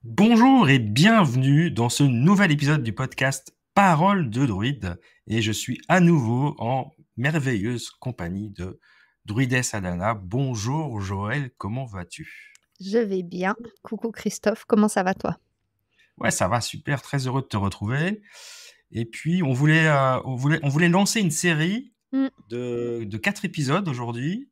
Bonjour et bienvenue dans ce nouvel épisode du podcast Parole de Druide. Et je suis à nouveau en merveilleuse compagnie de Druidess Adana. Bonjour Joël, comment vas-tu? Je vais bien. Coucou Christophe, comment ça va toi? Ouais, ça va super, très heureux de te retrouver. Et puis on voulait lancer une série Mm. de 4 épisodes aujourd'hui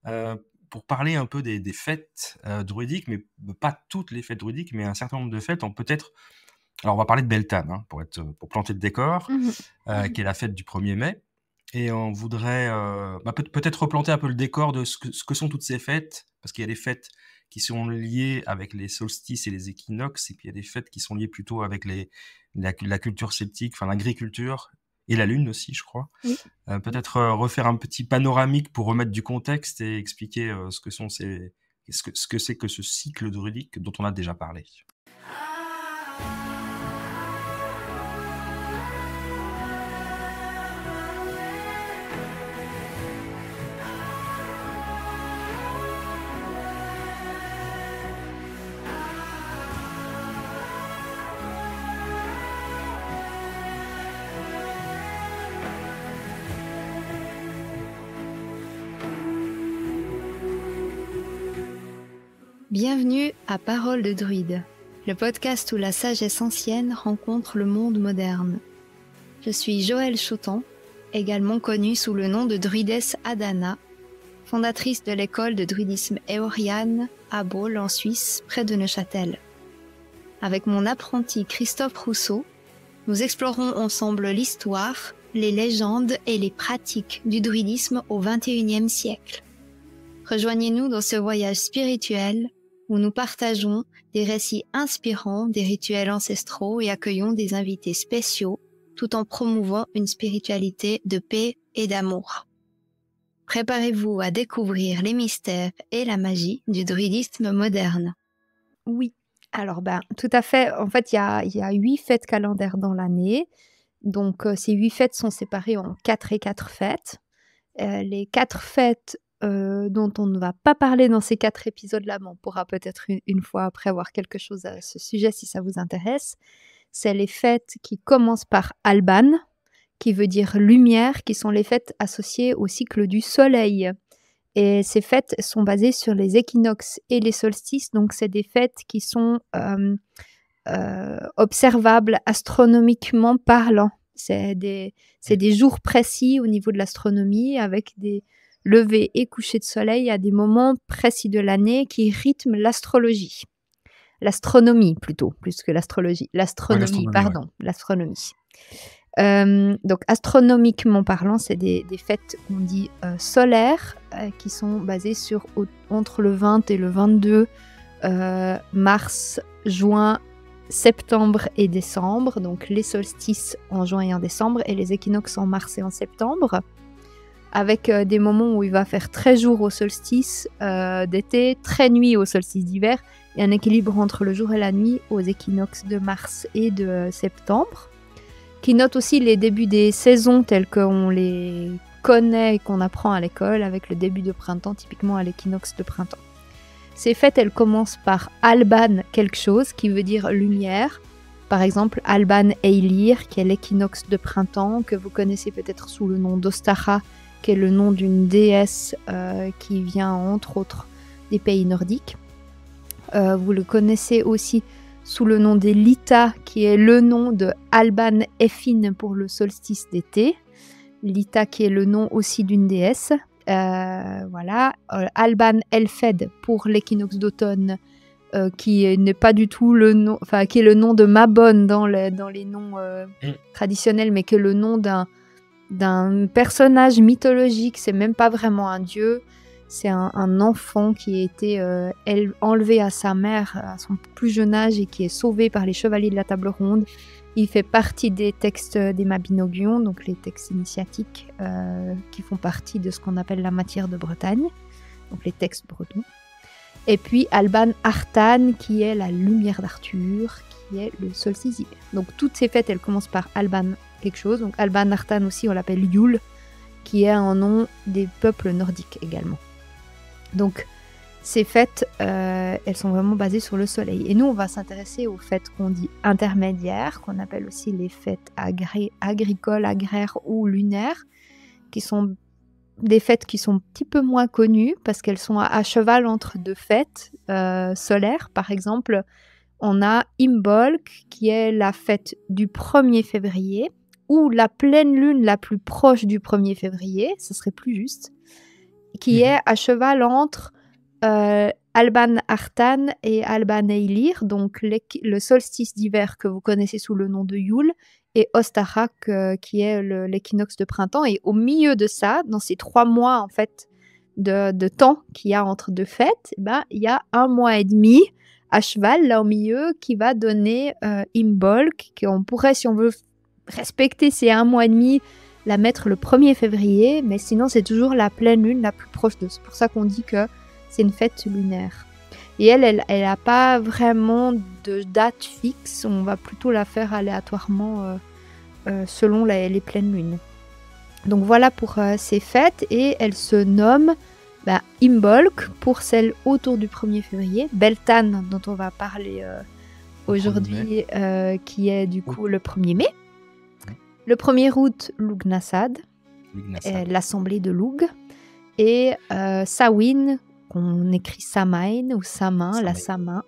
euh, pour parler un peu des fêtes druidiques, mais pas toutes les fêtes druidiques, mais un certain nombre de fêtes. Alors, on va parler de Beltane, hein, pour planter le décor, Mhm. qui est la fête du 1er mai. Et on voudrait peut-être replanter un peu le décor de ce que sont toutes ces fêtes, parce qu'il y a des fêtes qui sont liées avec les solstices et les équinoxes, et puis il y a des fêtes qui sont liées plutôt avec la culture celtique, enfin l'agriculture, et la lune aussi, je crois. Oui. Peut-être refaire un petit panoramique pour remettre du contexte et expliquer ce que c'est que ce cycle druidique dont on a déjà parlé. Bienvenue à Parole de Druide, le podcast où la sagesse ancienne rencontre le monde moderne. Je suis Joëlle Chautan, également connue sous le nom de Druidess Adana, fondatrice de l'école de druidisme éoriane à Baule en Suisse, près de Neuchâtel. Avec mon apprenti Christophe Rousseau, nous explorons ensemble l'histoire, les légendes et les pratiques du druidisme au XXIe siècle. Rejoignez-nous dans ce voyage spirituel où nous partageons des récits inspirants des rituels ancestraux et accueillons des invités spéciaux tout en promouvant une spiritualité de paix et d'amour. Préparez-vous à découvrir les mystères et la magie du druidisme moderne. Oui, alors tout à fait. En fait, il y a 8 fêtes calendaires dans l'année. Donc, ces 8 fêtes sont séparées en 4 et 4 fêtes. Les 4 fêtes dont on ne va pas parler dans ces 4 épisodes-là, mais on pourra peut-être une fois après avoir quelque chose à ce sujet si ça vous intéresse. C'est les fêtes qui commencent par Alban, qui veut dire lumière, qui sont les fêtes associées au cycle du soleil. Et ces fêtes sont basées sur les équinoxes et les solstices, donc c'est des fêtes qui sont observables astronomiquement parlant. C'est des jours précis au niveau de l'astronomie avec des levées et couchers de soleil à des moments précis de l'année qui rythment l'astrologie. L'astronomie plutôt, plus que l'astrologie. L'astronomie, pardon, ouais. L'astronomie. Donc astronomiquement parlant, c'est des fêtes qu'on dit solaires qui sont basées sur entre le 20 et le 22 mars, juin, septembre et décembre, donc les solstices en juin et en décembre et les équinoxes en mars et en septembre, avec des moments où il va faire très jour au solstice d'été, très nuit au solstice d'hiver, et un équilibre entre le jour et la nuit aux équinoxes de mars et de septembre, qui note aussi les débuts des saisons telles qu'on les connaît et qu'on apprend à l'école, avec le début de printemps, typiquement à l'équinoxe de printemps. Ces fêtes, elles commencent par Alban quelque chose, qui veut dire lumière. Par exemple, Alban Eilir, qui est l'équinoxe de printemps, que vous connaissez peut-être sous le nom d'Ostara, qui est le nom d'une déesse qui vient entre autres des pays nordiques. Vous le connaissez aussi sous le nom des Lita, qui est le nom de Alban Effin pour le solstice d'été. Lita qui est le nom aussi d'une déesse. Voilà. Alban Elfed pour l'équinoxe d'automne, qui n'est pas du tout le nom, enfin qui est le nom de Mabon dans les noms traditionnels, mais qui est le nom d'un personnage mythologique. C'est même pas vraiment un dieu. C'est un enfant qui a été enlevé à sa mère à son plus jeune âge et qui est sauvé par les chevaliers de la table ronde. Il fait partie des textes des Mabinogions, donc les textes initiatiques qui font partie de ce qu'on appelle la matière de Bretagne, donc les textes bretons. Et puis Alban Artan, qui est la lumière d'Arthur, qui est le solstice d'hiver. Donc toutes ces fêtes, elles commencent par Alban quelque chose. Donc Alban Artan aussi, on l'appelle Yule, qui est un nom des peuples nordiques également. Donc ces fêtes, elles sont vraiment basées sur le soleil. Et nous, on va s'intéresser aux fêtes qu'on dit intermédiaires, qu'on appelle aussi les fêtes agricoles, agraires ou lunaires, qui sont des fêtes qui sont un petit peu moins connues parce qu'elles sont à cheval entre deux fêtes solaires. Par exemple, on a Imbolc, qui est la fête du 1er février, ou la pleine lune la plus proche du 1er février, ce serait plus juste, qui est à cheval entre Alban Artan et Alban Eilir, donc le solstice d'hiver que vous connaissez sous le nom de Yule, et Ostarak, qui est l'équinoxe de printemps. Et au milieu de ça, dans ces 3 mois en fait de temps qu'il y a entre deux fêtes, il y a 1 mois et demi à cheval, là au milieu, qui va donner Imbolc, qu'on pourrait, si on veut respecter ces 1 mois et demi, la mettre le 1er février, mais sinon c'est toujours la pleine lune la plus proche d'eux. C'est pour ça qu'on dit que c'est une fête lunaire. Et elle n'a pas vraiment de date fixe, on va plutôt la faire aléatoirement selon les pleines lunes. Donc voilà pour ces fêtes, et elles se nomment Imbolc pour celle autour du 1er février, Beltane dont on va parler aujourd'hui, qui est du coup le 1er mai, le 1er août Lughnasadh, l'assemblée de Lugh, et Samhain, qu'on écrit Samain ou Samin, la Samin,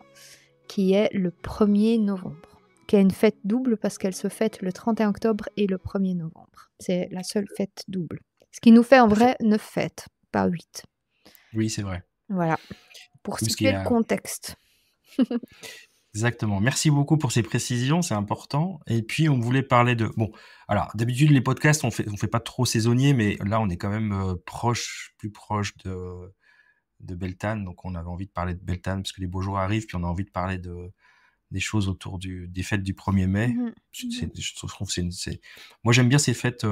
qui est le 1er novembre, qui est une fête double parce qu'elle se fête le 31 octobre et le 1er novembre. C'est la seule fête double. Ce qui nous fait en vrai 9 fêtes, pas 8. Oui, c'est vrai. Voilà, pour situer le contexte. Exactement. Merci beaucoup pour ces précisions, c'est important. Et puis, on voulait parler de... Bon, alors, d'habitude, les podcasts, on fait pas trop saisonnier, mais là, on est quand même plus proche de Beltane. Donc, on avait envie de parler de Beltane parce que les beaux jours arrivent, puis on a envie de parler des choses autour des fêtes du 1er mai. Je trouve moi, j'aime bien ces fêtes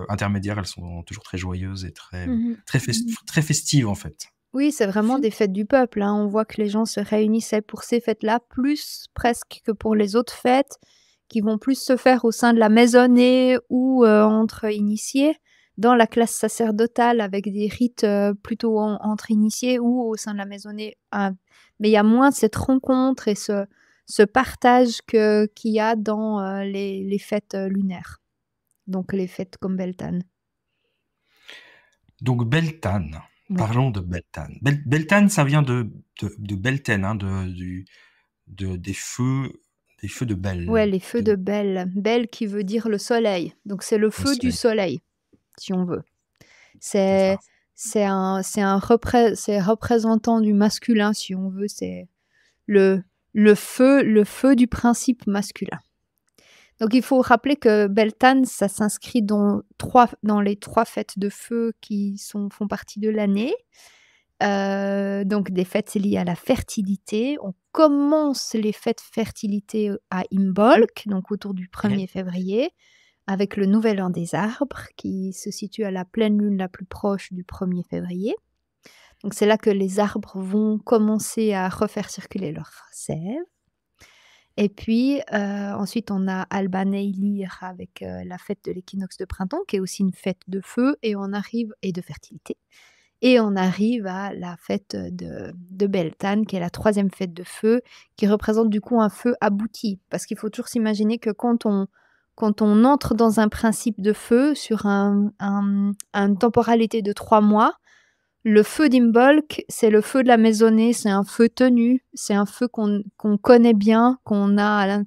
intermédiaires. Elles sont toujours très joyeuses et très festives, en fait. Oui, c'est vraiment des fêtes du peuple. Hein. On voit que les gens se réunissaient pour ces fêtes-là, plus presque que pour les autres fêtes, qui vont plus se faire au sein de la maisonnée ou entre initiés, dans la classe sacerdotale, avec des rites plutôt entre initiés ou au sein de la maisonnée. Mais il y a moins cette rencontre et ce partage qu'il y a dans les fêtes lunaires. Donc les fêtes comme Beltane. Donc Beltane. Oui. Parlons de Beltane. Beltane, ça vient de Beltane, hein, des feux de Bel. Ouais, les feux de Bel. Bel qui veut dire le soleil. Donc c'est le feu du soleil, si on veut. C'est représentant du masculin, si on veut. C'est le feu du principe masculin. Donc il faut rappeler que Beltane, ça s'inscrit dans les 3 fêtes de feu qui font partie de l'année. Donc des fêtes liées à la fertilité. On commence les fêtes fertilité à Imbolc, donc autour du 1er février, avec le nouvel an des arbres qui se situe à la pleine lune la plus proche du 1er février. Donc c'est là que les arbres vont commencer à refaire circuler leur sève. Et puis ensuite on a Alban Eilir avec la fête de l'équinoxe de printemps qui est aussi une fête de feu et de fertilité. Et on arrive à la fête de Beltane qui est la 3e fête de feu qui représente du coup un feu abouti. Parce qu'il faut toujours s'imaginer que quand on entre dans un principe de feu sur une temporalité de 3 mois, le feu d'Imbolc, c'est le feu de la maisonnée, c'est un feu tenu, c'est un feu qu'on connaît bien, qu'on va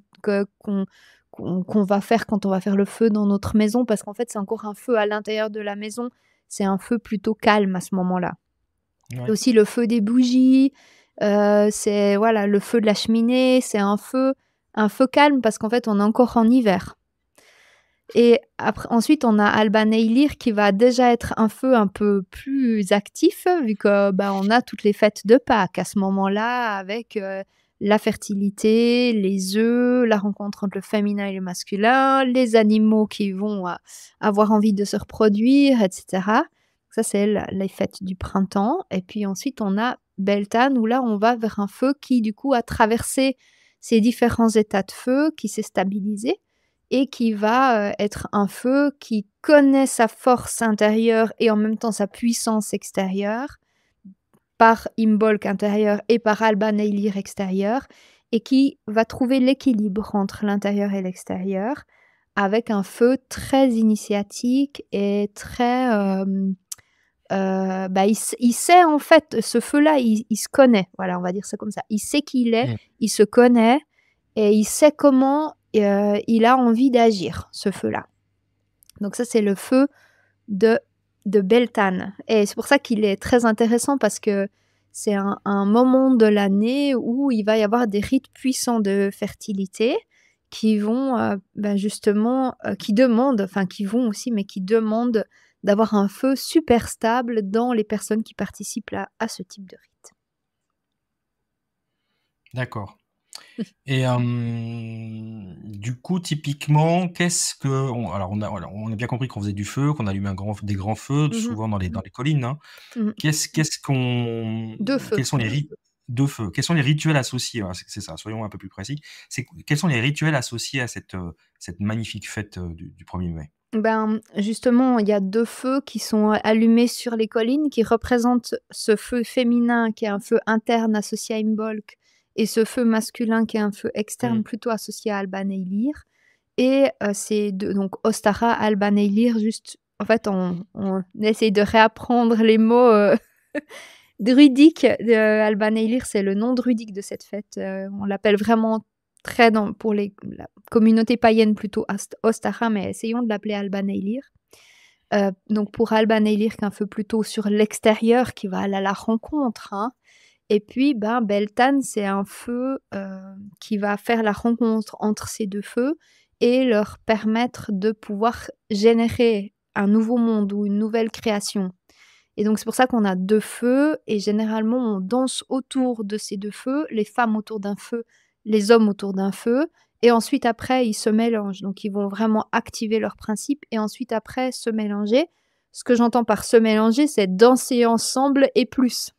faire quand on va faire le feu dans notre maison, parce qu'en fait, c'est encore un feu à l'intérieur de la maison, c'est un feu plutôt calme à ce moment-là. Ouais. Et aussi le feu des bougies, c'est le feu de la cheminée, c'est un feu calme parce qu'en fait, on est encore en hiver. Et ensuite, on a Alban Eilir qui va déjà être un feu un peu plus actif, vu que on a toutes les fêtes de Pâques à ce moment-là, avec la fertilité, les œufs, la rencontre entre le féminin et le masculin, les animaux qui vont avoir envie de se reproduire, etc. Ça, c'est les fêtes du printemps. Et puis ensuite, on a Beltane, où là, on va vers un feu qui, du coup, a traversé ces différents états de feu, qui s'est stabilisé, et qui va être un feu qui connaît sa force intérieure et en même temps sa puissance extérieure par Imbolc intérieur et par Alban Eylir extérieur, et qui va trouver l'équilibre entre l'intérieur et l'extérieur, avec un feu très initiatique et très... il sait en fait, ce feu-là, il se connaît, voilà, on va dire ça comme ça. Il sait qui il est, Mmh. il se connaît, et il sait comment il a envie d'agir, ce feu-là. Donc ça, c'est le feu de Beltane. Et c'est pour ça qu'il est très intéressant, parce que c'est un moment de l'année où il va y avoir des rites puissants de fertilité qui vont justement, qui demandent, enfin qui vont aussi, mais qui demandent d'avoir un feu super stable dans les personnes qui participent à ce type de rite. D'accord. Et du coup, typiquement, qu'est-ce que... alors, on a bien compris qu'on faisait du feu, qu'on allumait des grands feux, Mhm. souvent dans les collines. Hein. Mhm. Quels sont les rites de feu? Quels sont les rituels associés? Voilà, c'est ça, soyons un peu plus précis. Quels sont les rituels associés à cette magnifique fête du 1er mai? Ben, justement, il y a 2 feux qui sont allumés sur les collines, qui représentent ce feu féminin qui est un feu interne associé à Imbolc, et ce feu masculin qui est un feu externe Mmh. plutôt associé à Alban Eylir. Et c'est donc Ostara, Alban Eylir, juste en fait on essaye de réapprendre les mots druidiques. Alban Eylir, c'est le nom druidique de cette fête. On l'appelle vraiment très pour la communauté païenne plutôt Ostara, mais essayons de l'appeler Alban Eylir. Donc pour Alban Eylir, qu'un feu plutôt sur l'extérieur qui va aller à la rencontre, hein. Et puis Beltane, c'est un feu qui va faire la rencontre entre ces 2 feux et leur permettre de pouvoir générer un nouveau monde ou une nouvelle création. Et donc c'est pour ça qu'on a 2 feux, et généralement on danse autour de ces 2 feux, les femmes autour d'un feu, les hommes autour d'un feu, et ensuite après ils se mélangent. Donc ils vont vraiment activer leur principe et ensuite après se mélanger. Ce que j'entends par se mélanger, c'est danser ensemble et plus.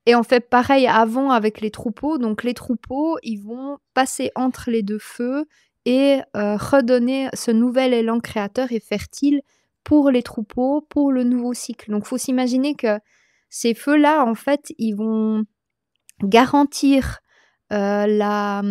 Et on fait pareil avant avec les troupeaux. Donc les troupeaux, ils vont passer entre les 2 feux et redonner ce nouvel élan créateur et fertile pour les troupeaux, pour le nouveau cycle. Donc faut s'imaginer que ces feux-là, en fait, ils vont garantir la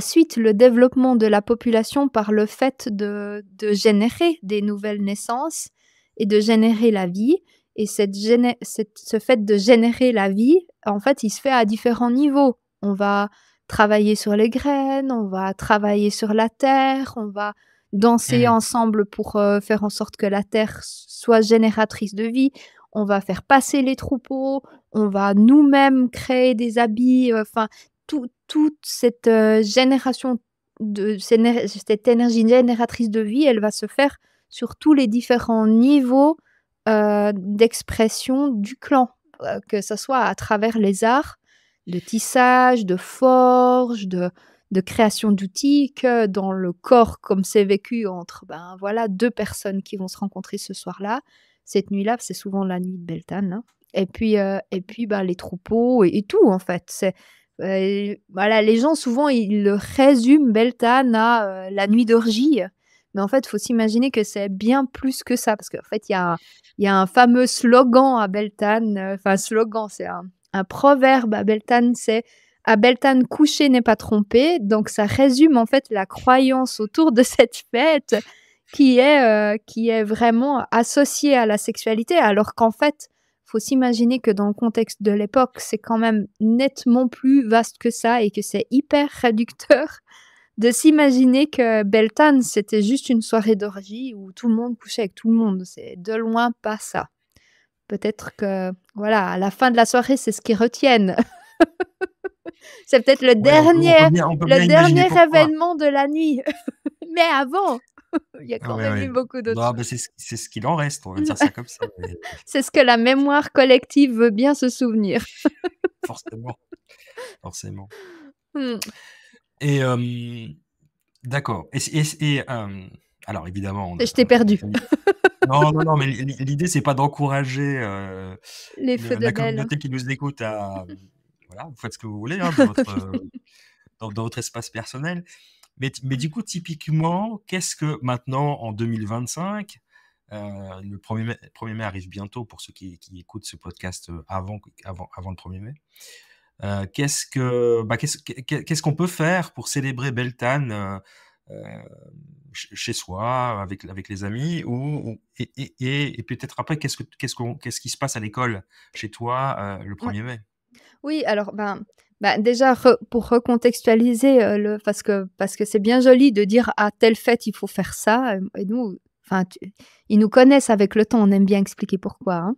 suite, le développement de la population par le fait de générer des nouvelles naissances et de générer la vie. Et ce fait de générer la vie, en fait, il se fait à différents niveaux. On va travailler sur les graines, on va travailler sur la terre, on va danser Mmh. ensemble pour faire en sorte que la terre soit génératrice de vie. On va faire passer les troupeaux, on va nous-mêmes créer des habits, enfin, toute cette génération cette énergie génératrice de vie, elle va se faire sur tous les différents niveaux d'expression du clan, que ça soit à travers les arts, de tissage, de forge, de création d'outils, que dans le corps, comme c'est vécu entre 2 personnes qui vont se rencontrer ce soir-là. Cette nuit-là, c'est souvent la nuit de Beltane, hein. Et puis les troupeaux et tout en fait. Voilà, les gens souvent ils le résument Beltane à la nuit d'orgie, mais en fait, il faut s'imaginer que c'est bien plus que ça, parce qu'en fait, il y a un fameux slogan à Beltane, enfin slogan, c'est un proverbe à Beltane, c'est «À Beltane, coucher n'est pas tromper», donc ça résume en fait la croyance autour de cette fête qui est vraiment associée à la sexualité, alors qu'en fait, faut s'imaginer que dans le contexte de l'époque, c'est quand même nettement plus vaste que ça et que c'est hyper réducteur de s'imaginer que Beltane, c'était juste une soirée d'orgie où tout le monde couchait avec tout le monde. C'est de loin pas ça. Peut-être que, voilà, à la fin de la soirée, c'est ce qu'ils retiennent. C'est peut-être Ouais, on peut le bien imaginer dernier pourquoi. événement de la nuit. Mais avant, il y a quand Ouais, même eu ouais. beaucoup d'autres Non, choses. bah, c'est ce qu'il en reste, on va dire ça comme ça, mais C'est ce que la mémoire collective veut bien se souvenir. forcément, forcément. Mmh. Et d'accord. Alors évidemment, Je t'ai perdu. non, non, non, mais l'idée, c'est pas d'encourager, Les feux le de la Belle. communauté qui nous écoute à, voilà, vous faites ce que vous voulez, hein, dans votre, dans votre espace personnel. Mais du coup, typiquement, qu'est-ce que maintenant, en 2025, Le 1er mai arrive bientôt pour ceux qui écoutent ce podcast avant le 1er mai. Qu'est-ce qu'on peut faire pour célébrer Beltane chez soi, avec les amis, et peut-être après, qu'est-ce qui se passe à l'école chez toi le Ouais. 1er mai? Oui, alors, déjà, pour recontextualiser, parce que c'est bien joli de dire: «À telle fête, il faut faire ça», et nous, enfin, ils nous connaissent avec le temps, on aime bien expliquer pourquoi, hein.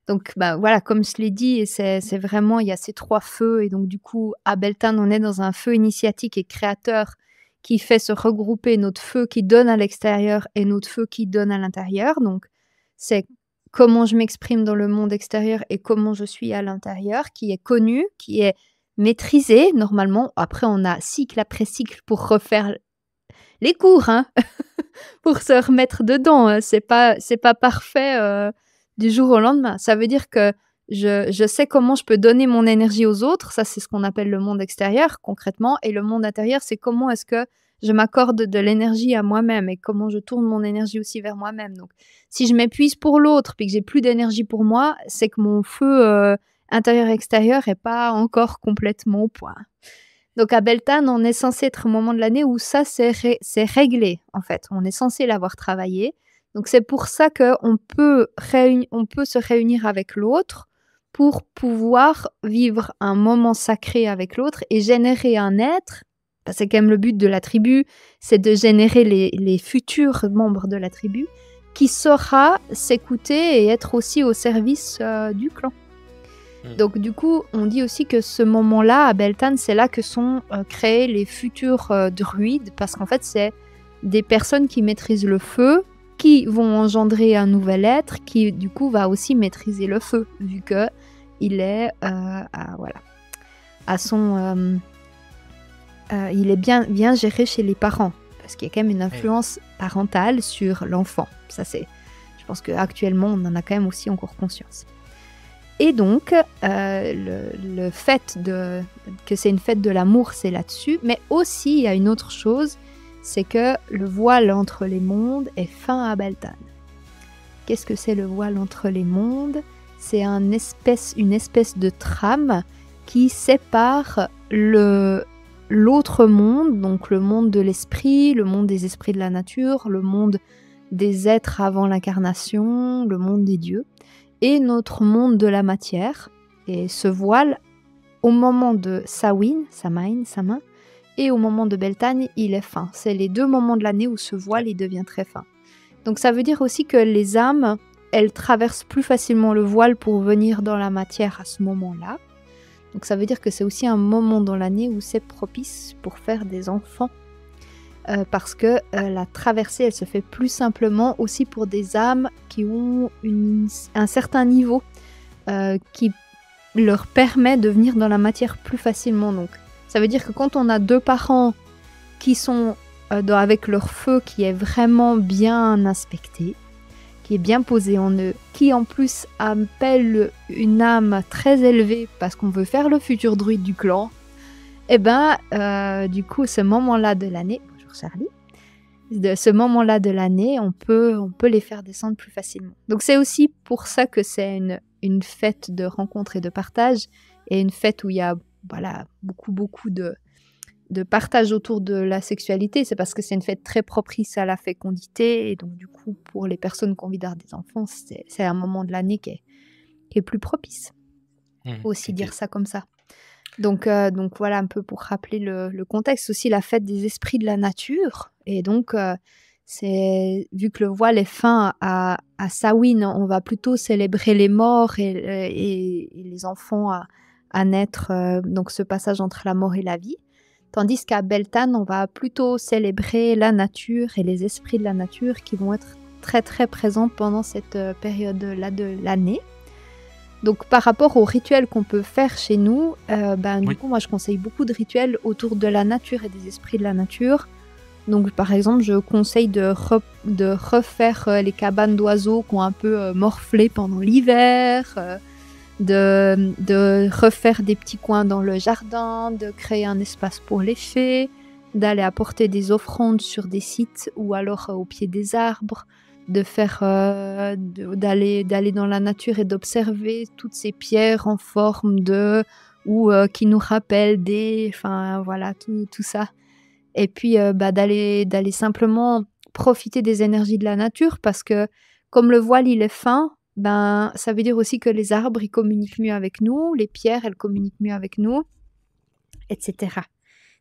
Donc, voilà, comme je l'ai dit, et c'est vraiment, il y a ces 3 feux, et donc du coup, à Beltane, on est dans un feu initiatique et créateur qui fait se regrouper notre feu qui donne à l'extérieur et notre feu qui donne à l'intérieur. Donc, c'est comment je m'exprime dans le monde extérieur et comment je suis à l'intérieur, qui est connu, qui est maîtrisé normalement. Après, on a cycle après cycle pour refaire les cours, hein, pour se remettre dedans, hein. C'est pas parfait, du jour au lendemain. Ça veut dire que je sais comment je peux donner mon énergie aux autres, ça c'est ce qu'on appelle le monde extérieur concrètement, et le monde intérieur, c'est comment est-ce que je m'accorde de l'énergie à moi-même et comment je tourne mon énergie aussi vers moi-même. Donc si je m'épuise pour l'autre puis que j'ai plus d'énergie pour moi, c'est que mon feu, intérieur et extérieur est pas encore complètement au point. Donc à Beltane, on est censé être au moment de l'année où ça c'est réglé, en fait. On est censé l'avoir travaillé. Donc c'est pour ça qu'on peut se réunir avec l'autre pour pouvoir vivre un moment sacré avec l'autre et générer un être. C'est quand même le but de la tribu, c'est de générer les futurs membres de la tribu qui saura s'écouter et être aussi au service du clan. Donc du coup, on dit aussi que ce moment-là, à Beltane, c'est là que sont créés les futurs druides, parce qu'en fait, c'est des personnes qui maîtrisent le feu, qui vont engendrer un nouvel être, qui du coup va aussi maîtriser le feu, vu que il est il est bien géré chez les parents, parce qu'il y a quand même une influence parentale sur l'enfant. Je pense qu'actuellement, on en a quand même aussi encore conscience. Et donc, le fait que c'est une fête de l'amour, c'est là-dessus. Mais aussi, il y a une autre chose, c'est que le voile entre les mondes est fin à Beltane. Qu'est-ce que c'est le voile entre les mondes? C'est une espèce de trame qui sépare l'autre monde, donc le monde de l'esprit, le monde des esprits de la nature, le monde des êtres avant l'incarnation, le monde des dieux, et notre monde de la matière. Et ce voile, au moment de Samhain, et au moment de Beltane, il est fin. C'est les 2 moments de l'année où ce voile il devient très fin. Donc ça veut dire aussi que les âmes, elles traversent plus facilement le voile pour venir dans la matière à ce moment-là. Donc ça veut dire que c'est aussi un moment dans l'année où c'est propice pour faire des enfants. Parce que la traversée, elle se fait plus simplement aussi pour des âmes qui ont un certain niveau qui leur permet de venir dans la matière plus facilement. Donc, ça veut dire que quand on a 2 parents qui sont avec leur feu qui est vraiment bien inspecté, qui est bien posé en eux, qui en plus appelle une âme très élevée parce qu'on veut faire le futur druide du clan, et du coup, ce moment-là de l'année, Charlie, de ce moment-là de l'année, on peut les faire descendre plus facilement. Donc c'est aussi pour ça que c'est une fête de rencontre et de partage, et une fête où il y a beaucoup de partage autour de la sexualité. C'est parce que c'est une fête très propice à la fécondité, et donc du coup pour les personnes qui ont envie d'avoir des enfants, c'est un moment de l'année qui est plus propice. Aussi dire ça comme ça. Donc voilà un peu pour rappeler le contexte. Aussi la fête des esprits de la nature. Et donc, c'est vu que le voile est fin à Samhain, on va plutôt célébrer les morts et les enfants à naître, donc ce passage entre la mort et la vie. Tandis qu'à Beltane, on va plutôt célébrer la nature et les esprits de la nature qui vont être très très présents pendant cette période-là de l'année. Donc par rapport aux rituels qu'on peut faire chez nous, du coup moi je conseille beaucoup de rituels autour de la nature et des esprits de la nature. Donc par exemple je conseille de refaire les cabanes d'oiseaux qui ont un peu morflé pendant l'hiver, de refaire des petits coins dans le jardin, de créer un espace pour les fées, d'aller apporter des offrandes sur des sites ou alors au pied des arbres, de faire, d'aller dans la nature et d'observer toutes ces pierres en forme de ou qui nous rappellent des enfin voilà, tout ça. Et puis, d'aller simplement profiter des énergies de la nature parce que comme le voile, il est fin, ben, ça veut dire aussi que les arbres, ils communiquent mieux avec nous, les pierres, elles communiquent mieux avec nous, et cetera.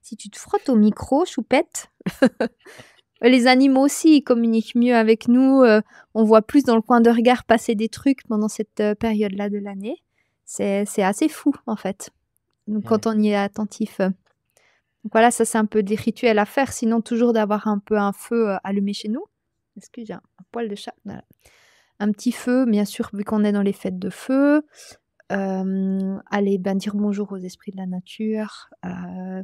Si tu te frottes au micro, choupette, les animaux aussi, ils communiquent mieux avec nous, on voit plus dans le coin de regard passer des trucs pendant cette, période-là de l'année. C'est assez fou, en fait, donc Mmh. quand on y est attentif. Donc voilà, ça, c'est un peu des rituels à faire, sinon toujours d'avoir un peu un feu, allumé chez nous. Est-ce que j'ai un poil de chat? Voilà. Un petit feu, bien sûr, vu qu'on est dans les fêtes de feu. Aller, ben, dire bonjour aux esprits de la nature,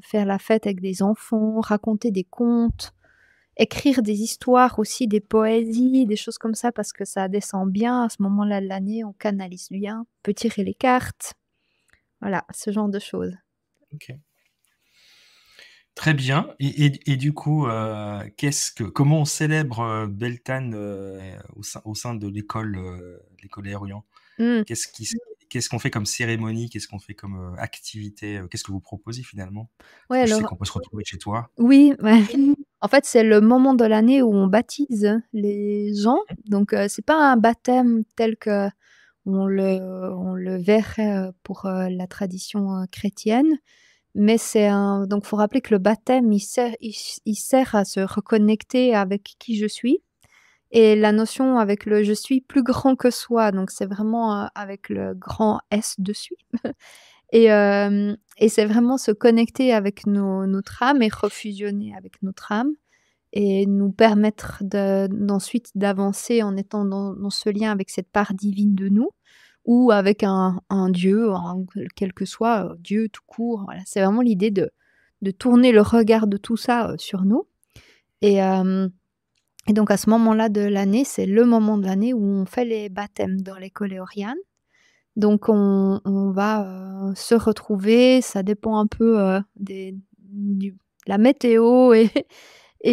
faire la fête avec des enfants, raconter des contes, écrire des histoires aussi, des poésies, des choses comme ça parce que ça descend bien à ce moment-là de l'année, on canalise bien. On peut tirer les cartes, voilà, ce genre de choses. OK. Très bien et du coup, comment on célèbre, Beltane, au sein de l'école Aérien? Mmh. Qu'est-ce qui s qu'est-ce qu'on fait comme cérémonie? Qu'est-ce qu'on fait comme, activité? Qu'est-ce que vous proposez finalement? Parce Ouais, que je sais alors qu'on peut se retrouver chez toi. oui, ouais. En fait, c'est le moment de l'année où on baptise les gens, donc c'est pas un baptême tel qu'on le verrait, pour, la tradition, chrétienne, mais c'est un donc faut rappeler que le baptême, il sert à se reconnecter avec qui je suis et la notion avec le «je suis plus grand que soi», donc c'est vraiment, avec le grand S dessus. Et c'est vraiment se connecter avec notre âme et refusionner avec notre âme et nous permettre d'ensuite d'avancer en étant dans ce lien avec cette part divine de nous ou avec un dieu, quel que soit, Dieu tout court, voilà. C'est vraiment l'idée de tourner le regard de tout ça, sur nous et hem et donc à ce moment-là de l'année, c'est le moment de l'année où on fait les baptêmes dans l'école éoriane. Donc on va, se retrouver, ça dépend un peu, des du la météo et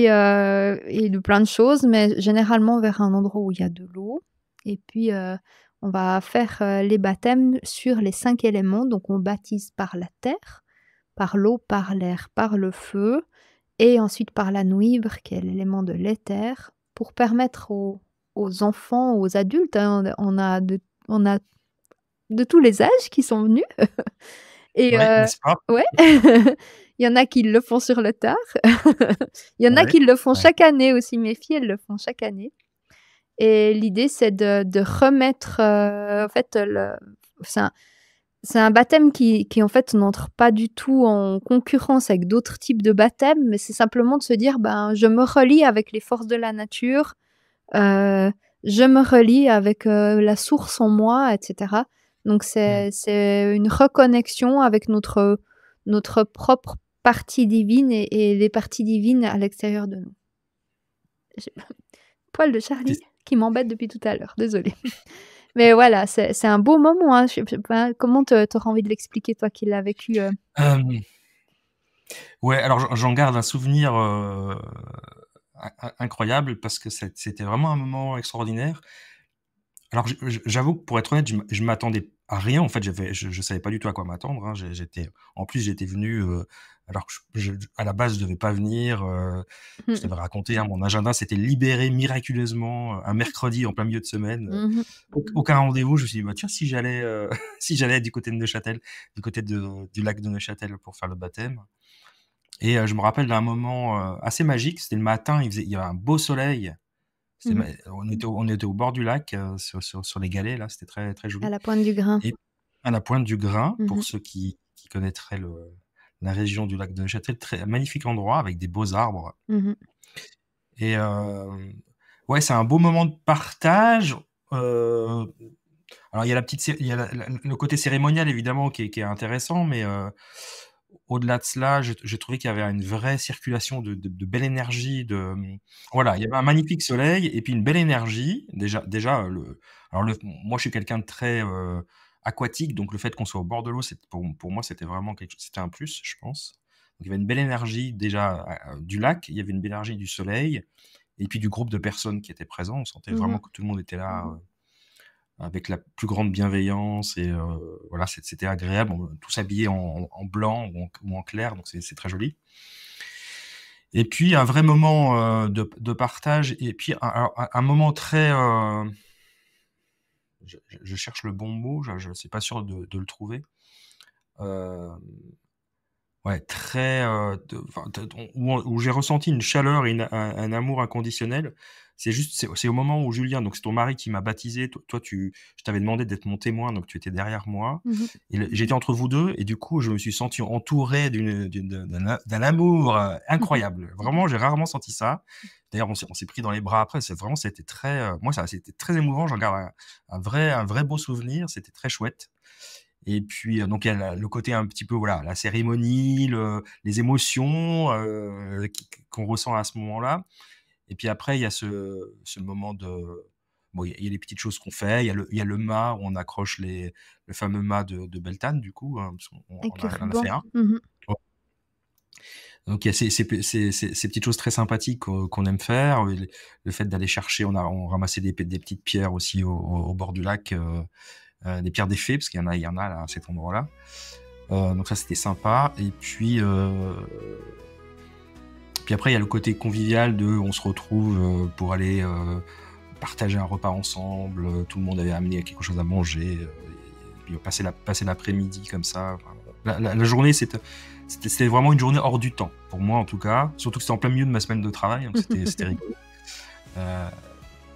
de plein de choses, mais généralement vers un endroit où il y a de l'eau et puis, on va faire, les baptêmes sur les 5 éléments. Donc on baptise par la terre, par l'eau, par l'air, par le feu et ensuite par la nouivre qui est l'élément de l'éther pour permettre aux enfants, aux adultes, hein, on a de tous les âges qui sont venus et Ouais, n'est-ce pas? ouais, il y en a qui le font sur le tard. Il y en a Ouais, qui le font ouais. chaque année aussi, mes filles, elles le font chaque année et l'idée c'est de remettre, en fait, le c'est un c'est un baptême qui en fait n'entre pas du tout en concurrence avec d'autres types de baptêmes, mais c'est simplement de se dire: «Ben, je me relie avec les forces de la nature, Heu, je me relie avec, la source en moi et cetera. Donc Mmh. c'est une reconnexion avec notre propre partie divine et les parties divines à l'extérieur de nous. J'ai poil de Charlie C'est qui m'embête depuis tout à l'heure, désolée. Mais voilà, c'est un beau moment, hein, je sais pas comment tu aurais envie de l'expliquer toi qui l'as vécu, hem, ouais, alors j'en garde un souvenir, incroyable parce que c'était vraiment un moment extraordinaire. Alors j'avoue que pour être honnête, je m'attendais à rien en fait, je savais pas du tout à quoi m'attendre, hein. En plus j'étais venu, alors que à la base je devais pas venir, je Mmh. t'avais raconté, hein, mon agenda s'était libéré miraculeusement, un mercredi en plein milieu de semaine, Mmh. aucun rendez-vous. Je me suis dit: «Bah tiens, si j'allais, si j'allais du côté de Neuchâtel, du côté du lac de Neuchâtel pour faire le baptême». Et je me rappelle d'un moment, assez magique, c'était le matin, il y avait un beau soleil. C'était Mmh. ma on était au bord du lac, sur les galets là, c'était très, très À joli la pointe du grain. et à la pointe du Grain, Mmh. pour ceux qui connaîtraient la région du lac de Neuchâtel, très magnifique endroit avec des beaux arbres Mmh. et ouais, c'est un beau moment de partage, alors il y a la petite cé il y a le côté cérémonial évidemment qui est intéressant, mais au-delà de cela, j'ai trouvé qu'il y avait une vraie circulation de belle énergie, voilà, il y avait un magnifique soleil et puis une belle énergie. Déjà, moi je suis quelqu'un de très, aquatique, donc le fait qu'on soit au bord de l'eau, pour moi, c'était vraiment quelque chose, c'était un plus, je pense. Donc il y avait une belle énergie déjà, du lac, il y avait une belle énergie du soleil et puis du groupe de personnes qui étaient présents. On sentait vraiment que tout le monde était là avec la plus grande bienveillance et voilà, c'était agréable. Tous habillés en blanc ou en clair, donc c'est très joli. Et puis un vrai moment de partage, et puis un moment très... je cherche le bon mot, je ne suis pas sûr de le trouver. Ouais, très, où j'ai ressenti une chaleur et un amour inconditionnel. C'est au moment où Julien, donc c'est ton mari qui m'a baptisé. Toi, je t'avais demandé d'être mon témoin, donc tu étais derrière moi. Et j'étais entre vous deux, et du coup, je me suis senti entouré d'un amour incroyable. Vraiment, j'ai rarement senti ça. D'ailleurs, on s'est pris dans les bras après. C'était très, moi, c'était très émouvant. J'en garde un vrai beau souvenir. C'était très chouette. Et puis, donc il y a le côté un petit peu, voilà, la cérémonie, les émotions qu'on ressent à ce moment-là. Et puis après, il y a ce moment de... Bon, il y a les petites choses qu'on fait. Il y a le mât où on accroche le fameux mât de Beltane, du coup, parce Avec le on en a fait ruban. un. Ouais. Donc il y a ces petites choses très sympathiques qu'on aime faire. Le fait d'aller chercher, on ramassait des petites pierres aussi au bord du lac, des pierres des fées, parce qu'il y en a là, à cet endroit-là. Donc ça, c'était sympa. Et puis après, il y a le côté convivial on se retrouve pour aller partager un repas ensemble. Tout le monde avait amené quelque chose à manger. Et puis passer l'après-midi comme ça. La journée, c'était vraiment une journée hors du temps, pour moi en tout cas. Surtout que c'était en plein milieu de ma semaine de travail, donc c'était rigolo.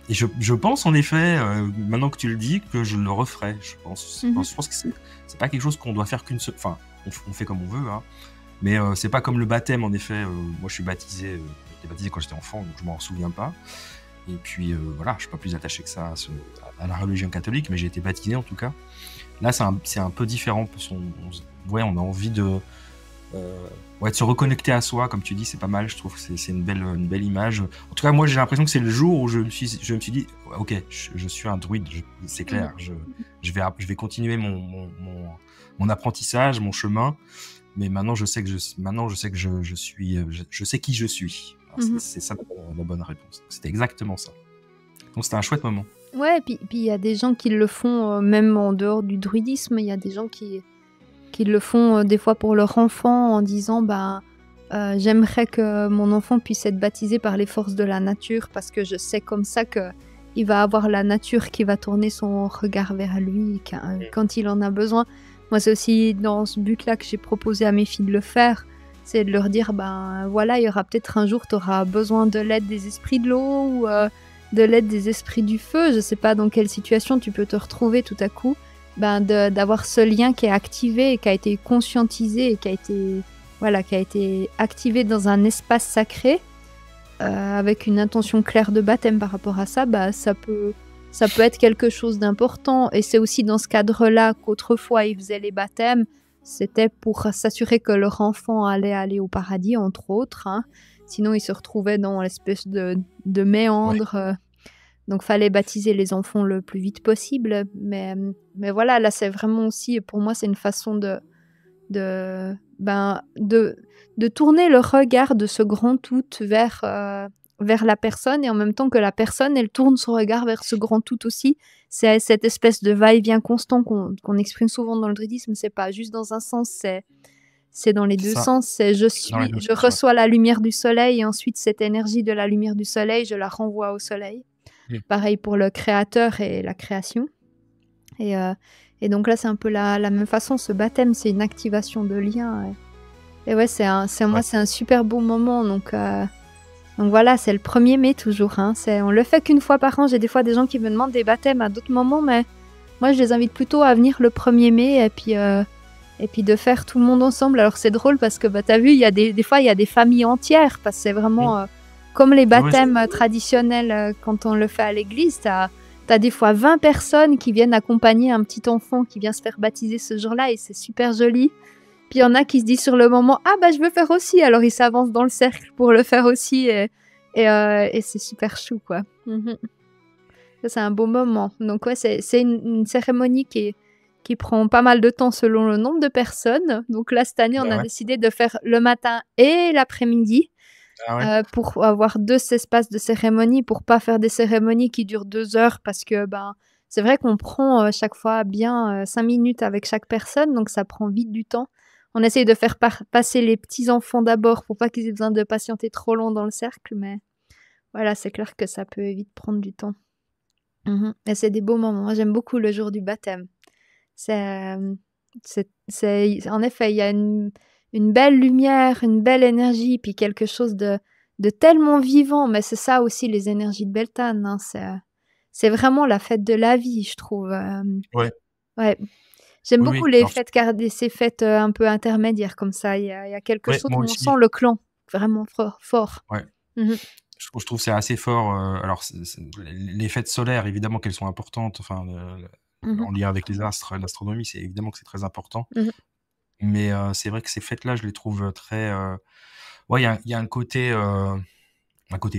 Et je pense en effet, maintenant que tu le dis, que je le referai. Je pense que c'est pas quelque chose qu'on doit faire qu'une seule... Enfin, on fait comme on veut, hein. Mais c'est pas comme le baptême, en effet. Moi, j'étais baptisé quand j'étais enfant, donc je m'en souviens pas. Et puis voilà, je suis pas plus attaché que ça à la religion catholique, mais j'ai été baptisé en tout cas. Là, c'est un peu différent. On a envie de se reconnecter à soi, comme tu dis, c'est pas mal. Je trouve que c'est une belle image. En tout cas, moi, j'ai l'impression que c'est le jour où je me suis dit, ok, je suis un druide, c'est clair. Je vais continuer mon apprentissage, mon chemin. Mais maintenant, je sais que je sais qui je suis. C'est ça la bonne réponse. C'était exactement ça. Donc c'était un chouette moment. Ouais, puis il y a des gens qui le font même en dehors du druidisme. Il y a des gens qui le font des fois pour leur enfant en disant j'aimerais que mon enfant puisse être baptisé par les forces de la nature, parce que je sais comme ça qu'il va avoir la nature qui va tourner son regard vers lui quand il en a besoin. Moi, c'est aussi dans ce but-là que j'ai proposé à mes filles de le faire. C'est de leur dire, voilà, il y aura peut-être un jour, tu auras besoin de l'aide des esprits de l'eau ou de l'aide des esprits du feu. Je sais pas dans quelle situation tu peux te retrouver tout à coup. D'avoir ce lien qui est activé et qui a été conscientisé et qui a été activé dans un espace sacré avec une intention claire de baptême par rapport à ça, ça peut être quelque chose d'important. Et c'est aussi dans ce cadre-là qu'autrefois ils faisaient les baptêmes. C'était pour s'assurer que leur enfant allait aller au paradis, entre autres, hein. Sinon, ils se retrouvaient dans l'espèce de méandre. Ouais. Donc, fallait baptiser les enfants le plus vite possible. Mais voilà, là, c'est vraiment aussi, pour moi, c'est une façon de tourner le regard de ce grand tout vers la personne, et en même temps que la personne, elle tourne son regard vers ce grand tout aussi. C'est cette espèce de va-et-vient constant qu'on exprime souvent dans le druidisme. C'est pas juste dans un sens, c'est dans les deux sens. C'est je reçois la lumière du soleil, et ensuite cette énergie de la lumière du soleil, je la renvoie au soleil. Pareil pour le créateur et la création. Et donc là, c'est un peu la même façon. Ce baptême, c'est une activation de lien. Et ouais, c'est un super beau moment. Donc voilà, c'est le 1er mai toujours. Hein. On le fait qu'une fois par an. J'ai des fois des gens qui me demandent des baptêmes à d'autres moments, mais moi, je les invite plutôt à venir le 1er mai et puis de faire tout le monde ensemble. Alors, c'est drôle parce que t'as vu, il y a des fois, il y a des familles entières, parce que c'est vraiment comme les baptêmes traditionnels quand on le fait à l'église. T'as des fois 20 personnes qui viennent accompagner un petit enfant qui vient se faire baptiser ce jour-là, et c'est super joli. Puis il y en a qui se disent sur le moment, je veux faire aussi. Alors ils s'avancent dans le cercle pour le faire aussi, et c'est super chou, quoi. Ça, c'est un beau moment. Donc ouais, c'est une cérémonie qui prend pas mal de temps selon le nombre de personnes. Donc là, cette année, on a décidé de faire le matin et l'après-midi. Ah ouais? pour avoir 2 espaces de cérémonie, pour pas faire des cérémonies qui durent 2 heures parce que, ben, c'est vrai qu'on prend, chaque fois bien, 5 minutes avec chaque personne, donc ça prend vite du temps. On essaye de faire passer les petits enfants d'abord pour pas qu'ils aient besoin de patienter trop long dans le cercle, mais voilà, c'est clair que ça peut vite prendre du temps. Et c'est des beaux moments. Moi, j'aime beaucoup le jour du baptême. C'est, c'est en effet, il y a une belle lumière, une belle énergie, puis quelque chose de tellement vivant. Mais c'est ça aussi les énergies de Beltane, hein, c'est vraiment la fête de la vie, je trouve, Ouais. ouais. J'aime Oui, beaucoup oui. les Alors fêtes ces fêtes, un peu intermédiaires comme ça. Il y a quelque ouais, chose moi où on sent aussi. le clan vraiment fort. Ouais. Mmh. Je trouve c'est assez fort, alors c'est les fêtes solaires, évidemment qu'elles sont importantes, enfin, Mmh. en lien avec les astres, l'astronomie, c'est évidemment que c'est très important. Mmh. Mais c'est vrai que ces fêtes-là, je les trouve, très, ouais, il y a un côté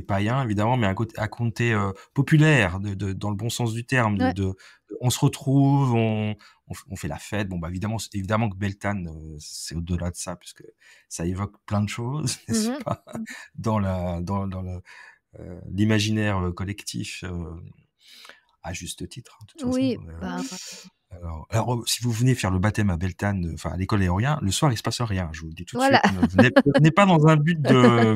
païen évidemment, mais un côté, populaire dans le bon sens du terme, Ouais. on se retrouve, on fait la fête. Bon, bah, évidemment que Beltane, c'est au-delà de ça puisque ça évoque plein de choses, n'est-ce Mmh. pas? Dans l'imaginaire, collectif, à juste titre, hein, de toute façon, Oui, ben, alors, si vous venez faire le baptême à Beltane, enfin à l'école éolien, le soir il se passe rien, je vous le dis tout de voilà. suite, ne venez pas dans un but de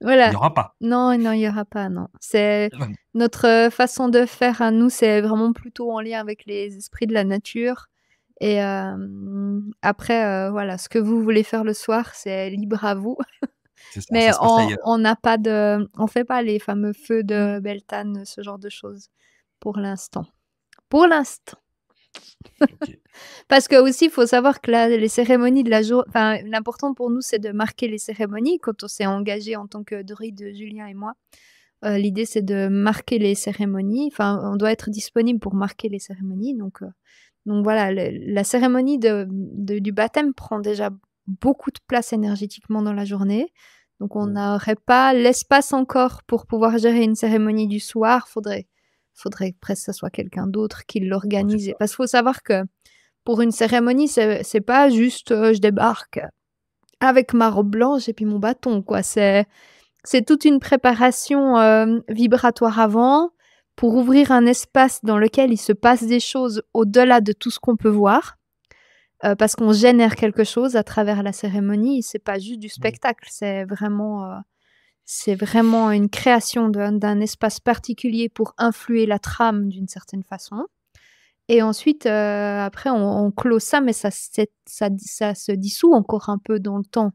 il y Voilà. aura pas. Non, non, il y aura pas, non. C'est notre, façon de faire à nous, c'est vraiment plutôt en lien avec les esprits de la nature et après, voilà, ce que vous voulez faire le soir, c'est libre à vous. C'est ça, Mais ça se passe ailleurs. on fait pas les fameux feux de Beltane, ce genre de choses, pour l'instant. Pour l'instant. OK. Parce que aussi, il faut savoir que les cérémonies de la jour enfin, l'important pour nous, c'est de marquer les cérémonies. Quand on s'est engagé en tant que druide, Julien et moi, l'idée, c'est de marquer les cérémonies. Enfin, on doit être disponible pour marquer les cérémonies. Donc voilà, la cérémonie du baptême prend déjà beaucoup de place énergétiquement dans la journée. Donc on Mmh. n'aurait pas l'espace encore pour pouvoir gérer une cérémonie du soir. Faudrait presque que ça soit quelqu'un d'autre qui Ouais, c'est l'organise. ça. Parce qu'il faut savoir que pour une cérémonie, c'est pas juste, je débarque avec ma robe blanche et puis mon bâton, quoi. C'est toute une préparation, vibratoire avant, pour ouvrir un espace dans lequel il se passe des choses au-delà de tout ce qu'on peut voir, parce qu'on génère quelque chose à travers la cérémonie. C'est pas juste du Mmh. spectacle, c'est vraiment une création d'un espace particulier pour influer la trame d'une certaine façon. Et ensuite, après on clôt ça, mais ça se dissout encore un peu dans le temps.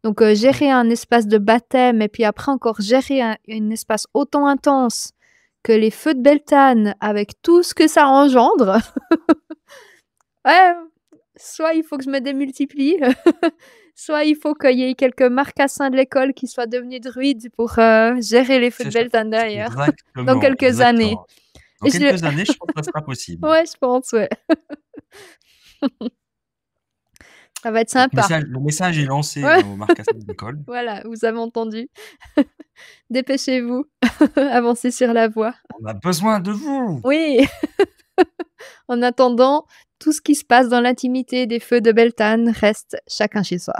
Donc, Oui. gérer un espace de baptême et puis après encore gérer un espace autant intense que les feux de Beltane avec tout ce que ça engendre, ouais, soit il faut que je me démultiplie, soit il faut qu'il y ait quelques marcassins de l'école qui soient devenus druides pour, gérer les feux de C'est ça. Beltane derrière, dans Exactement, quelques années. exactement. Dans Et je quelques années, je pense que ça sera possible. ouais, je pense, ouais. Ça va être Donc sympa. le message est lancé, Ouais. aux marcassins de l'école. Voilà, vous avez entendu. Dépêchez-vous, avancez sur la voie. On a besoin de vous! Oui, en attendant, tout ce qui se passe dans l'intimité des feux de Beltane reste chacun chez soi.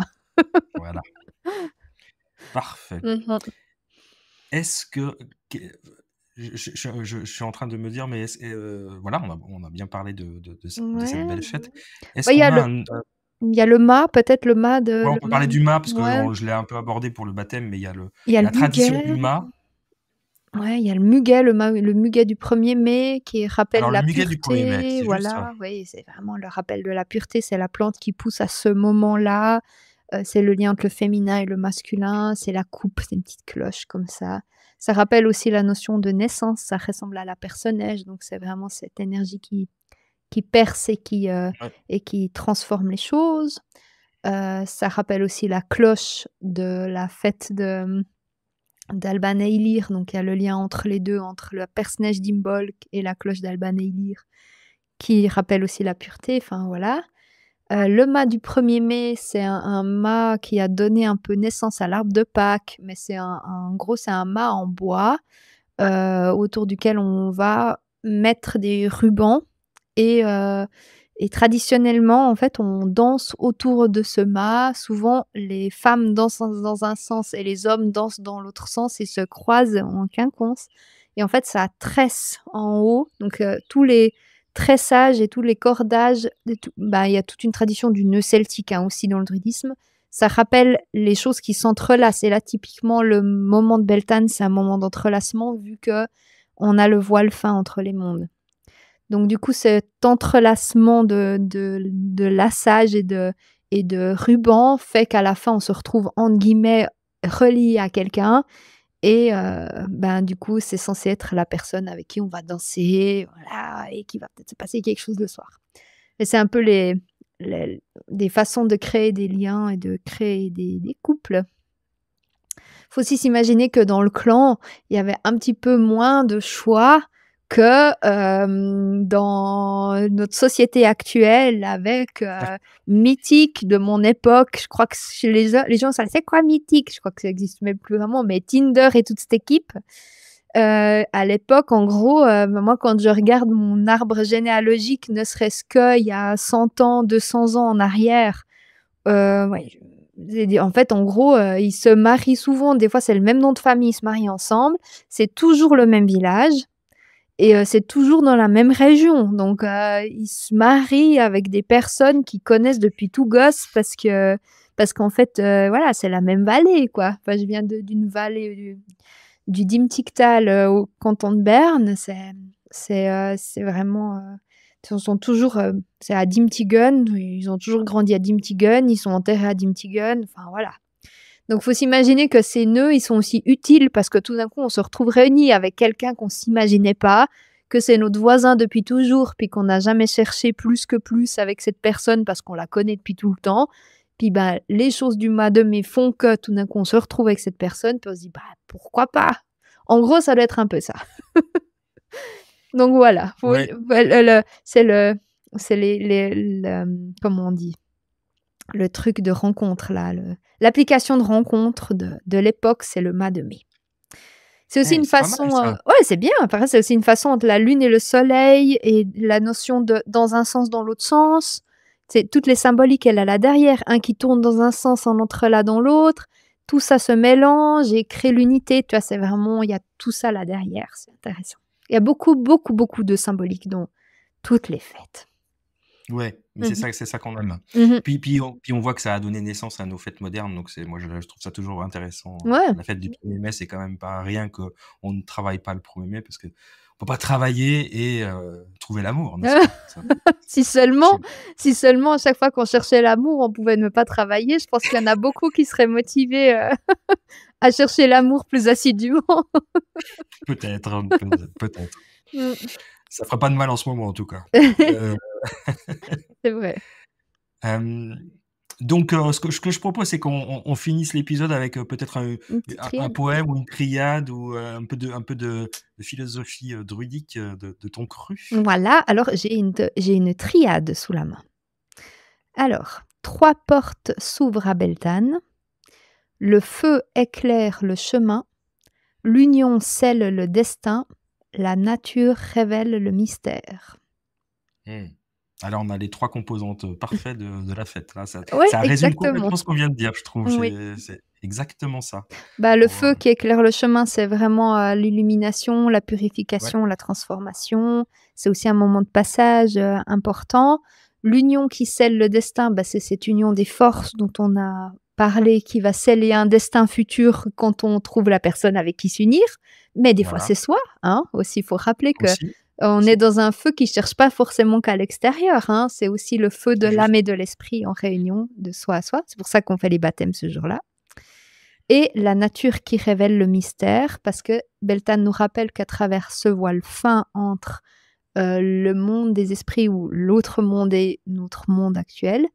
Voilà, parfait. Mmh. Est-ce que je suis en train de me dire, mais voilà, on a bien parlé de cette Ouais, belle fête. Est-ce bah, qu'on a un, il y a le mât, peut-être ouais, on le peut mât parler du mât parce que ouais, je l'ai un peu abordé pour le baptême, mais il y a il y a le la tradition du muguet, mât. ouais, il y a le muguet du 1er mai qui rappelle Alors le la muguet du 1er mai, pureté, c'est juste ça? voilà, oui, c'est vraiment le rappel de la pureté, c'est la plante qui pousse à ce moment-là. C'est le lien entre le féminin et le masculin, c'est la coupe, c'est une petite cloche comme ça. Ça rappelle aussi la notion de naissance, ça ressemble à la personne neige, donc c'est vraiment cette énergie qui perce Ouais. et qui transforme les choses. Ça rappelle aussi la cloche de la fête d'Alban Eylir, donc il y a le lien entre les 2, entre la perce neige d'Imbolc et la cloche d'Alban Eylir, qui rappelle aussi la pureté, enfin voilà. Le mât du 1er mai, c'est un mât qui a donné un peu naissance à l'arbre de Pâques, mais en gros, c'est un mât en bois, autour duquel on va mettre des rubans et Et traditionnellement, en fait, on danse autour de ce mât. Souvent, les femmes dansent dans un sens et les hommes dansent dans l'autre sens et se croisent en quinconce. Et en fait, ça tresse en haut. Donc, tous les tressages et tous les cordages, il y a toute une tradition du nœud celtique aussi dans le druidisme. Ça rappelle les choses qui s'entrelacent. Et là, typiquement, le moment de Beltane, c'est un moment d'entrelacement vu que on a le voile fin entre les mondes. Donc du coup, cet entrelacement de lassages et de rubans fait qu'à la fin, on se retrouve entre guillemets relié à quelqu'un. Et du coup, c'est censé être la personne avec qui on va danser, voilà, et qui va peut-être se passer quelque chose le soir. Et c'est un peu des façons de créer des liens et de créer des couples. Faut aussi s'imaginer que dans le clan, il y avait un petit peu moins de choix que dans notre société actuelle avec Mythique de mon époque. Je crois que chez les gens, ça c'est quoi Mythique? Je crois que ça existe même plus vraiment, mais Tinder et toute cette équipe. À l'époque, en gros, moi, quand je regarde mon arbre généalogique, ne serait-ce qu'il y a 100 ans, 200 ans en arrière, en fait, en gros, ils se marient souvent. Des fois, c'est le même nom de famille, ils se marient ensemble. C'est toujours le même village. Et c'est toujours dans la même région. Donc, ils se marient avec des personnes qu'ils connaissent depuis tout gosse parce qu'en fait, voilà, c'est la même vallée, quoi. Enfin, je viens d'une vallée du Dimtiktal au canton de Berne. C'est vraiment... ils sont toujours... c'est à Dimtigun. Ils ont toujours grandi à Dimtigun. Ils sont enterrés à Dimtigun. Enfin, voilà. Donc, faut s'imaginer que ces nœuds, ils sont aussi utiles parce que tout d'un coup, on se retrouve réunis avec quelqu'un qu'on s'imaginait pas, que c'est notre voisin depuis toujours, puis qu'on n'a jamais cherché plus que plus avec cette personne parce qu'on la connaît depuis tout le temps. Puis, les choses du mois de mai font que tout d'un coup, on se retrouve avec cette personne, puis on se dit, pourquoi pas? En gros, ça doit être un peu ça. Donc, voilà. Ouais. Comment on dit? Le truc de rencontre, là. L'application de rencontre de l'époque, c'est le mât de mai. C'est aussi une C'est pas façon... mal, ça. ouais, c'est bien. Pareil, c'est aussi une façon entre la lune et le soleil et la notion de dans un sens, dans l'autre sens. C'est toutes les symboliques, elle a là derrière. Un qui tourne dans un sens, en entrelac dans l'autre. Tout ça se mélange et crée l'unité. Tu vois, c'est vraiment... Il y a tout ça là derrière. C'est intéressant. Il y a beaucoup, beaucoup, beaucoup de symboliques dans toutes les fêtes. Ouais, mais c'est ça qu'on aime. Mhm. Puis on voit que ça a donné naissance à nos fêtes modernes, donc moi je trouve ça toujours intéressant. Ouais. La fête du 1er mai, c'est quand même pas rien qu'on ne travaille pas le 1er mai, parce qu'on peut pas travailler et trouver l'amour, n'est-ce pas? Si seulement à chaque fois qu'on cherchait l'amour, on pouvait ne pas travailler, je pense qu'il y en a beaucoup qui seraient motivés à chercher l'amour plus assidûment. Peut-être, hein, peut-être. Ça ferait pas de mal en ce moment, en tout cas. C'est vrai. Donc, ce que je propose, c'est qu'on finisse l'épisode avec peut-être Une petite un triade. poème ou une triade ou un peu de philosophie druidique de ton cru. Voilà, alors j'ai une triade sous la main. Alors, 3 portes s'ouvrent à Beltane. Le feu éclaire le chemin. L'union scelle le destin. La nature révèle le mystère. Alors, on a les 3 composantes parfaites de la fête. Là, ça Ouais, résume exactement. complètement ce qu'on vient de dire, je trouve. Oui. C'est exactement ça. Le feu qui éclaire le chemin, c'est vraiment l'illumination, la purification, la transformation. C'est aussi un moment de passage important. L'union qui scelle le destin, c'est cette union des forces dont on a parlé, qui va sceller un destin futur quand on trouve la personne avec qui s'unir. Mais des fois, c'est soi. Aussi, il faut rappeler que on est dans un feu qui ne cherche pas forcément qu'à l'extérieur. C'est aussi le feu de l'âme et de l'esprit en réunion de soi à soi. C'est pour ça qu'on fait les baptêmes ce jour-là. Et la nature qui révèle le mystère, parce que Beltane nous rappelle qu'à travers ce voile fin entre le monde des esprits ou l'autre monde et notre monde actuel,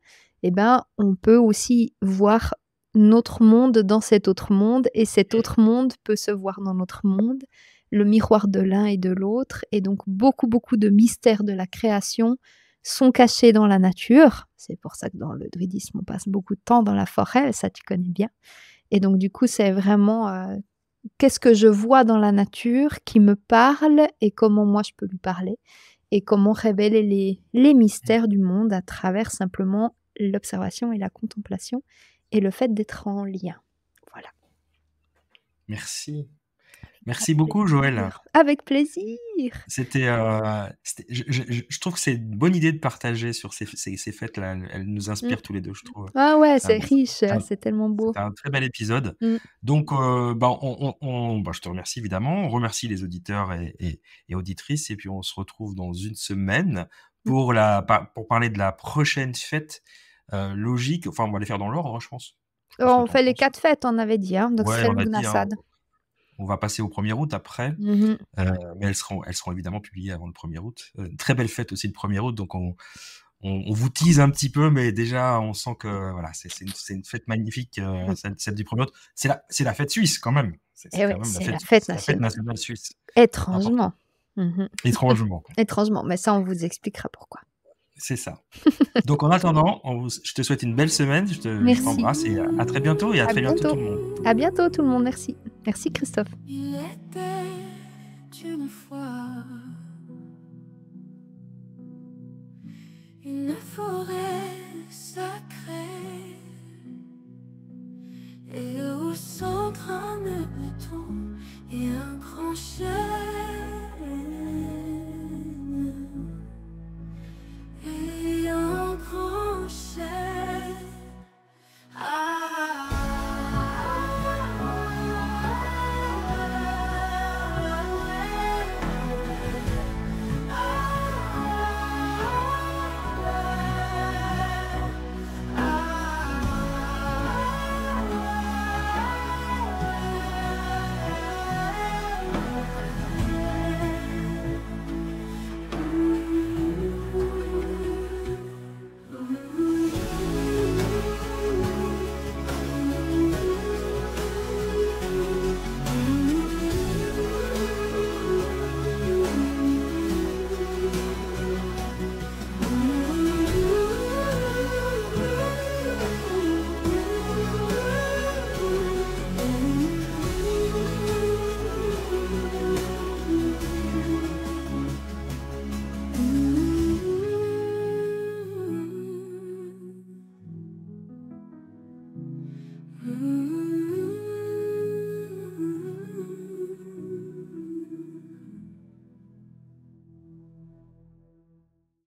on peut aussi voir notre monde dans cet autre monde, et cet autre monde peut se voir dans notre monde, le miroir de l'un et de l'autre, et donc beaucoup, beaucoup de mystères de la création sont cachés dans la nature. C'est pour ça que dans le druidisme, on passe beaucoup de temps dans la forêt, ça tu connais bien. Et donc, du coup, c'est vraiment qu'est-ce que je vois dans la nature qui me parle et comment moi je peux lui parler. et comment révéler les mystères du monde à travers simplement l'observation et la contemplation et le fait d'être en lien. Voilà. Merci. Avec Merci beaucoup, Joël. plaisir. Avec plaisir. Je trouve que c'est une bonne idée de partager sur ces fêtes-là. Elles nous Mmh. inspirent tous les 2, je trouve. Ah ouais, C'est un c'est riche, c'est un c'est tellement beau. c'était un très bel épisode. Mmh. Donc, bah, bah, je te remercie évidemment. On remercie les auditeurs et auditrices et puis on se retrouve dans une semaine Mmh. pour parler de la prochaine fête, logique. Enfin, on va les faire dans l'ordre, hein, je pense. Je sais pas ce que On tu en fait les penses? 4 fêtes, on avait dit, hein, donc ce Ouais, serait on le a dit, hein, Lughnasadh. on va passer au 1er août après. Mmh mh. Mais elles seront évidemment publiées avant le 1er août. Une très belle fête aussi le 1er août, donc on vous tease un petit peu, mais déjà on sent que voilà, c'est une fête magnifique, Mmh. celle du 1er août. C'est la fête suisse quand même. C'est Et ouais, quand même la c'est fête la suisse, fête la fête nationale. nationale suisse. Important. Étrangement. Mmh mh. Étrangement, Étrangement, mais ça, on vous expliquera pourquoi. c'est ça. Donc en attendant, je te souhaite une belle semaine, je Merci. t'embrasse et à très bientôt et à À très bientôt tout bientôt. le monde. À bientôt tout le monde, merci. Merci Christophe. Il était une fois une forêt sacrée et au centre